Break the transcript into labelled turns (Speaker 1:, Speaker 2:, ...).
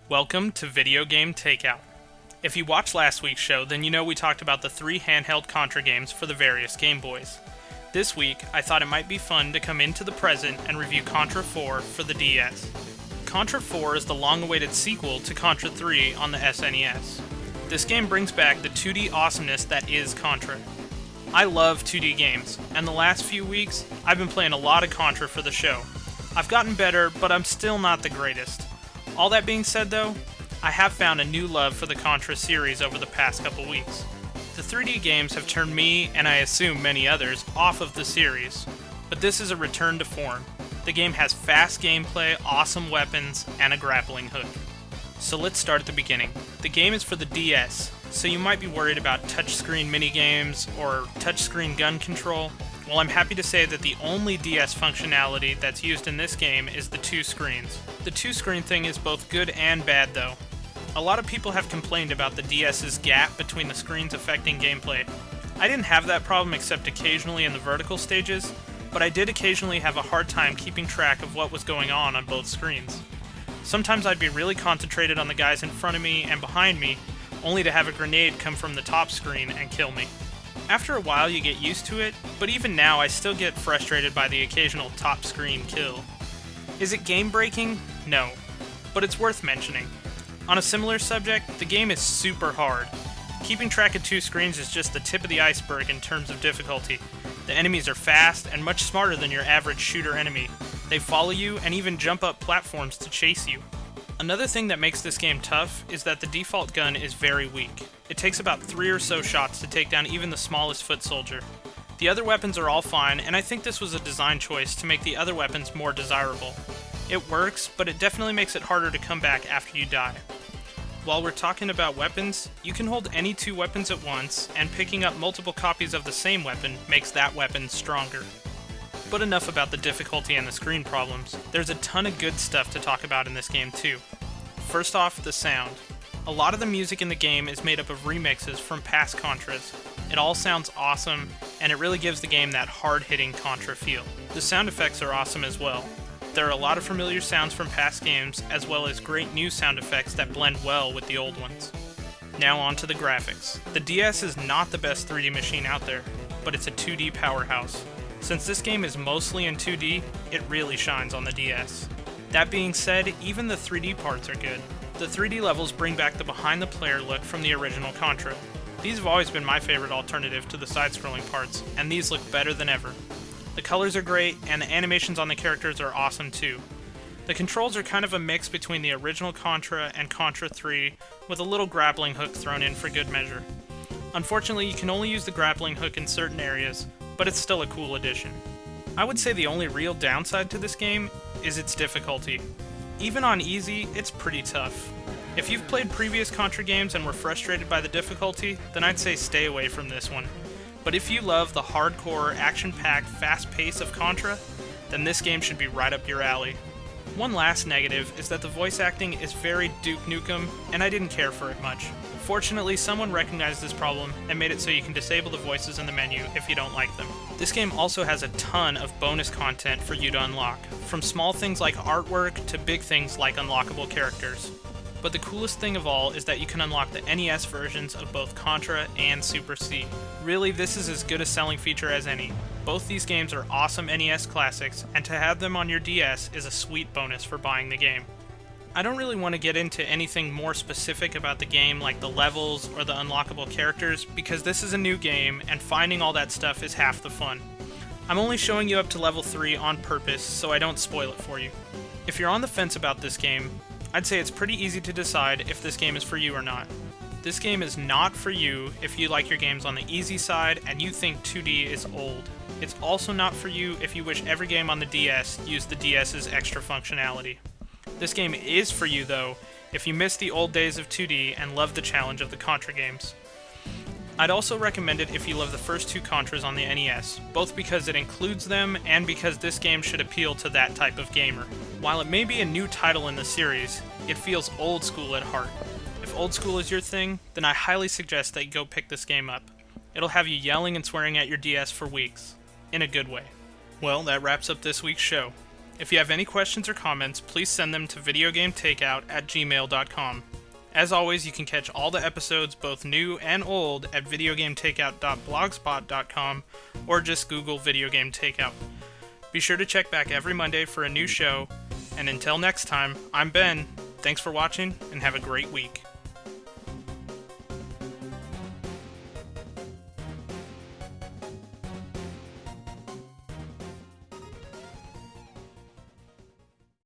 Speaker 1: Welcome to Video Game Takeout. If you watched last week's show, then you know we talked about the 3 handheld Contra games for the various Game Boys. This week, I thought it might be fun to come into the present and review Contra 4 for the DS. Contra 4 is the long-awaited sequel to Contra 3 on the SNES. This game brings back the 2D awesomeness that is Contra. I love 2D games, and the last few weeks, I've been playing a lot of Contra for the show. I've gotten better, but I'm still not the greatest. All that being said though, I have found a new love for the Contra series over the past couple weeks. The 3D games have turned me, and I assume many others, off of the series, but this is a return to form. The game has fast gameplay, awesome weapons, and a grappling hook. So let's start at the beginning. The game is for the DS, so you might be worried about touchscreen minigames or touchscreen gun control. Well, I'm happy to say that the only DS functionality that's used in this game is the 2 screens. The 2-screen thing is both good and bad though. A lot of people have complained about the DS's gap between the screens affecting gameplay. I didn't have that problem except occasionally in the vertical stages, but I did occasionally have a hard time keeping track of what was going on both screens. Sometimes I'd be really concentrated on the guys in front of me and behind me, only to have a grenade come from the top screen and kill me. After a while you get used to it, but even now I still get frustrated by the occasional top screen kill. Is it game breaking? No, but it's worth mentioning. On a similar subject, the game is super hard. Keeping track of 2 screens is just the tip of the iceberg in terms of difficulty. The enemies are fast and much smarter than your average shooter enemy. They follow you and even jump up platforms to chase you. Another thing that makes this game tough is that the default gun is very weak. It takes about 3 or so shots to take down even the smallest foot soldier. The other weapons are all fine, and I think this was a design choice to make the other weapons more desirable. It works, but it definitely makes it harder to come back after you die. While we're talking about weapons, you can hold any 2 weapons at once, and picking up multiple copies of the same weapon makes that weapon stronger. But enough about the difficulty and the screen problems. There's a ton of good stuff to talk about in this game too. First off, the sound. A lot of the music in the game is made up of remixes from past Contras. It all sounds awesome, and it really gives the game that hard-hitting Contra feel. The sound effects are awesome as well. There are a lot of familiar sounds from past games, as well as great new sound effects that blend well with the old ones. Now on to the graphics. The DS is not the best 3D machine out there, but it's a 2D powerhouse. Since this game is mostly in 2D, it really shines on the DS. That being said, even the 3D parts are good. The 3D levels bring back the behind-the-player look from the original Contra. These have always been my favorite alternative to the side-scrolling parts, and these look better than ever. The colors are great, and the animations on the characters are awesome too. The controls are kind of a mix between the original Contra and Contra 3, with a little grappling hook thrown in for good measure. Unfortunately, you can only use the grappling hook in certain areas, but it's still a cool addition. I would say the only real downside to this game is its difficulty. Even on easy, it's pretty tough. If you've played previous Contra games and were frustrated by the difficulty, then I'd say stay away from this one. But if you love the hardcore, action-packed, fast pace of Contra, then this game should be right up your alley. One last negative is that the voice acting is very Duke Nukem, and I didn't care for it much. Fortunately, someone recognized this problem and made it so you can disable the voices in the menu if you don't like them. This game also has a ton of bonus content for you to unlock, from small things like artwork to big things like unlockable characters. But the coolest thing of all is that you can unlock the NES versions of both Contra and Super C. Really, this is as good a selling feature as any. Both these games are awesome NES classics, and to have them on your DS is a sweet bonus for buying the game. I don't really want to get into anything more specific about the game like the levels or the unlockable characters because this is a new game and finding all that stuff is half the fun. I'm only showing you up to level 3 on purpose so I don't spoil it for you. If you're on the fence about this game, I'd say it's pretty easy to decide if this game is for you or not. This game is not for you if you like your games on the easy side and you think 2D is old. It's also not for you if you wish every game on the DS used the DS's extra functionality. This game is for you, though, if you miss the old days of 2D and love the challenge of the Contra games. I'd also recommend it if you love the first 2 Contras on the NES, both because it includes them and because this game should appeal to that type of gamer. While it may be a new title in the series, it feels old school at heart. If old school is your thing, then I highly suggest that you go pick this game up. It'll have you yelling and swearing at your DS for weeks. In a good way. Well, that wraps up this week's show. If you have any questions or comments, please send them to videogametakeout@gmail.com. As always, you can catch all the episodes, both new and old, at videogametakeout.blogspot.com or just Google Video Game Takeout. Be sure to check back every Monday for a new show, and until next time, I'm Ben. Thanks for watching, and have a great week.